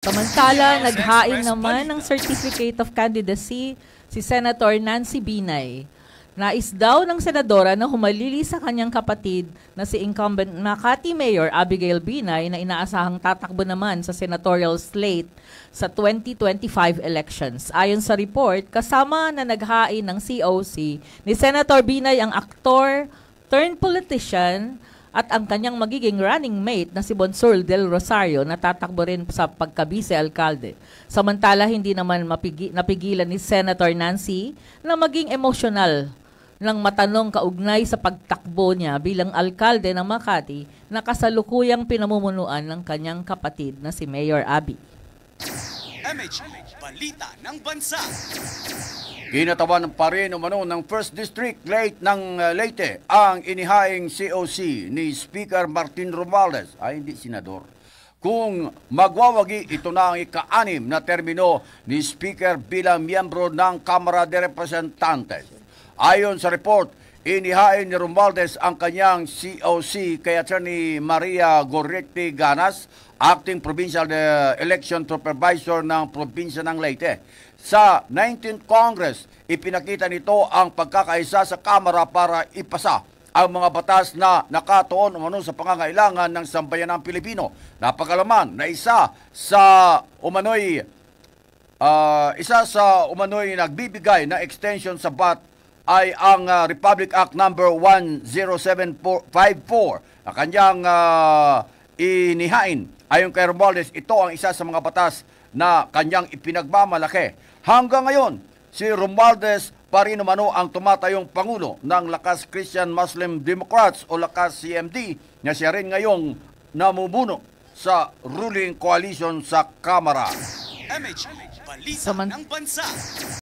Samantala, naghain naman ng Certificate of Candidacy si Senator Nancy Binay. Nais daw ng senadora na humalili sa kanyang kapatid na si incumbent Makati Mayor Abigail Binay na inaasahang tatakbo naman sa senatorial slate sa 2025 elections. Ayon sa report, kasama na naghain ng COC ni Senator Binay ang aktor turned politician at ang kanyang magiging running mate na si Bonsor Del Rosario na tatakbo rin sa pagka-vice-alkalde. Samantala, hindi naman napigilan ni Senator Nancy na maging emosyonal nang matanong kaugnay sa pagtakbo niya bilang alkalde ng Makati na kasalukuyang pinamumunuan ng kanyang kapatid na si Mayor Abby. MH, Balita ng Bansa. Kinatawan pa rin umano ng 1st District ng Leyte ang inihaing COC ni Speaker Martin Romualdez, ay hindi senador, kung magwawagi ito na ang ika-6 na termino ni Speaker bilang miyembro ng Kamara de Representantes. Ayon sa report, inihain ni Romualdez ang kanyang COC kay Attorney Maria Gorriti Ganas, Acting Provincial Election Supervisor ng Probinsya ng Leyte. Sa 19th Congress, ipinakita nito ang pagkakaisa sa Kamara para ipasa ang mga batas na nakatuon umano sa pangangailangan ng sambayanang Pilipino. Napakalaman na isa sa umano'y nagbibigay na extension sa BAT ay ang Republic Act number 10754 na kanyang inihain. Ayon kay Romualdez, ito ang isa sa mga batas na kanyang ipinagmamalaki. Hanggang ngayon, si Romualdez pa rin umano ang tumatayong Pangulo ng Lakas Christian Muslim Democrats o Lakas CMD na siya rin ngayong namumuno sa ruling coalition sa Kamara. MH, Balita ng Bansa.